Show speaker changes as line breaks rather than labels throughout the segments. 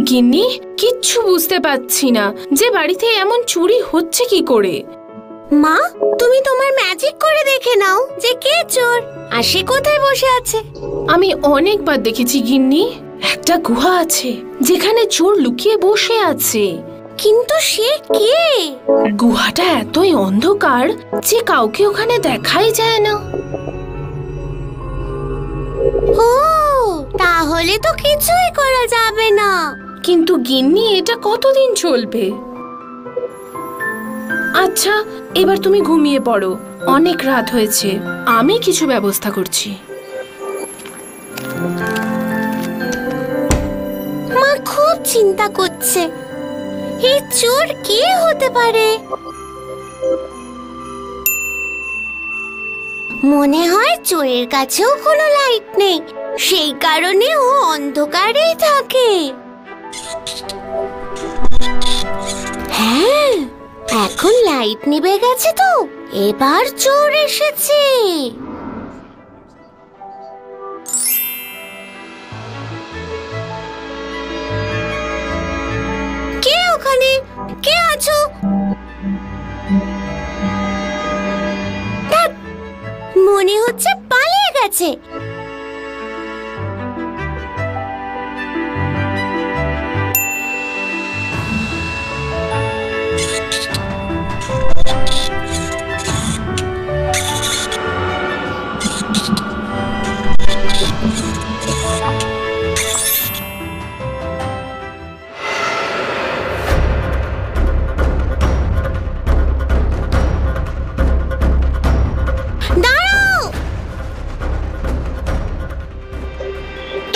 গিন্নি, কিচ্ছু বুঝতে পারছি না যে বাড়িতে এমন চুরি হচ্ছে কি করে।
মা, তুমি তোমার ম্যাজিক করে দেখে নাও যে কে চোর আর সে কোথায় বসে আছে।
আমি অনেকবার দেখেছি গিন্নি, একটা গুহা আছে যেখানে চোর লুকিয়ে বসে আছে।
কিন্তু সে কে?
গুহাটা এতই অন্ধকার যে কাউকে ওখানে দেখাই যায় না।
ও, তাহলে তো কিছুই করা যাবে না।
কিন্তু গিন্নি, এটা কতদিন চলবে? আচ্ছা, এবার তুমি ঘুমিয়ে পড়ো, অনেক রাত হয়েছে, আমি কিছু ব্যবস্থা করছি।
মা খুব চিন্তা করছে, এই চোর কে হতে পারে। মনে হয় চোরের কাছেও কোনো লাইট নেই, সেই কারণে ও অন্ধকারেই থাকে। হ্যাঁ, এখন লাইট নিভে গেছে তো, এবার চোর এসেছে। কে ওখানে? কে আছো? মনে হচ্ছে পালিয়ে গেছে।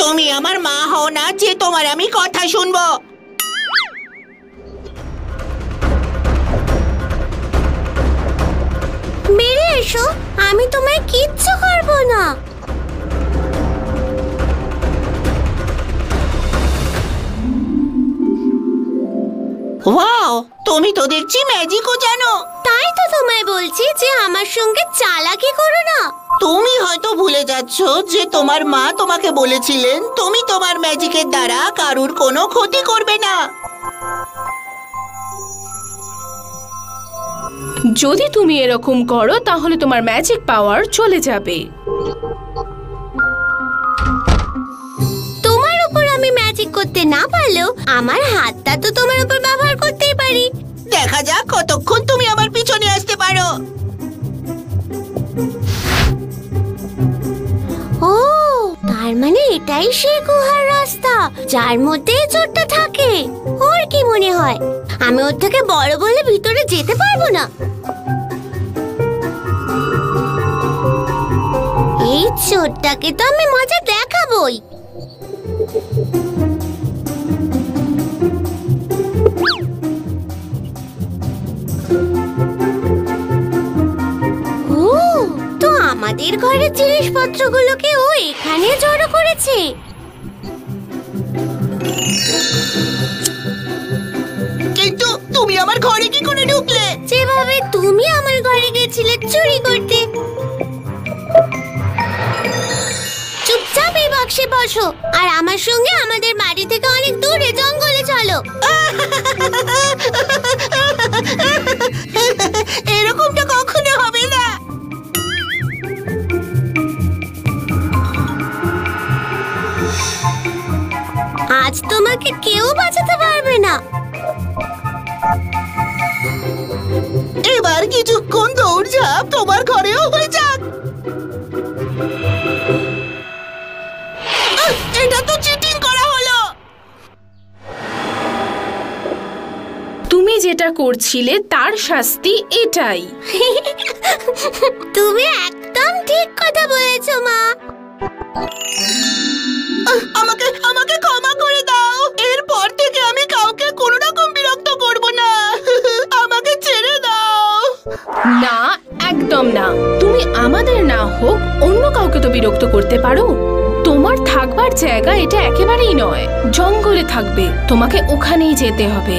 তুমি আমার মা হও না যে তোমার আমি কথা শুনবো।
বেরিয়ে এসো, আমি তোমায় কিচ্ছু করবো না।
ওয়াও, তুমি তো দেখছি ম্যাজিকও জানো।
তাই তো তোমায় বলছি যে আমার সঙ্গে চালাকি করো না।
তুমি হয়তো ভুলে যাচ্ছ যে তোমার মা তোমাকে বলেছিলেন তুমি তোমার ম্যাজিকের দ্বারা কারুর কোনো ক্ষতি করবে না।
যদি তুমি এরকম করো তাহলে তোমার ম্যাজিক পাওয়ার চলে যাবে।
তোমার উপর আমি ম্যাজিক করতে না পারলেও আমার হাতটা তো তোমার উপর ব্যবহার করতেই পারি।
দেখা যাক কতক্ষণ তুমি আমার পিছনে আসতে পারো।
ও, তার মানে এটাই সেই গুহার রাস্তা যার মধ্যে চোরটা থাকে। ওর কি মনে হয় আমি ওর থেকে বড় বলে ভিতরে যেতে পারবো না? এই চোরটাকে তো আমি মজা দেখাবোই। ও, তো আমাদের ঘরের জিনিসপত্রগুলোকে ও এখানে জড়ো করেছে।
কিন্তু তুমি আমার ঘরে কি করে ঢুকলে?
যেভাবে তুমি আমার ঘরে গেছিলে চুরি করতে। চুপচাপ এই বাক্সে বসো আর আমার সঙ্গে আমাদের বাড়ি থেকে অনেক দূরে জঙ্গলে চলো।
এরকমটা কখনো হবে না।
আজ তোমাকে কেউ বাঁচাতে পারবে না।
এবার কিছুক্ষণ দৌড়ঝাঁপ তোমার ঘরেও হয়ে যাক। এটা তো চিটিং করা হলো।
তুমি যেটা করছিলে তার শাস্তি এটাই।
তুমি একদম ঠিক কথা বলেছো মা।
আমাকে আমাকে ক্ষমা করে দাও। এরপর থেকে আমি কাউকে কোনো রকম বিরক্ত করব না। আমাকে ছেড়ে দাও।
না, একদম না। তুমি আমাদের না হোক অন্য কাউকে তো বিরক্ত করতে পারো। তোমার থাকবার জায়গা এটা একেবারেই নয়, জঙ্গলে থাকবে, তোমাকে ওখানেই যেতে হবে।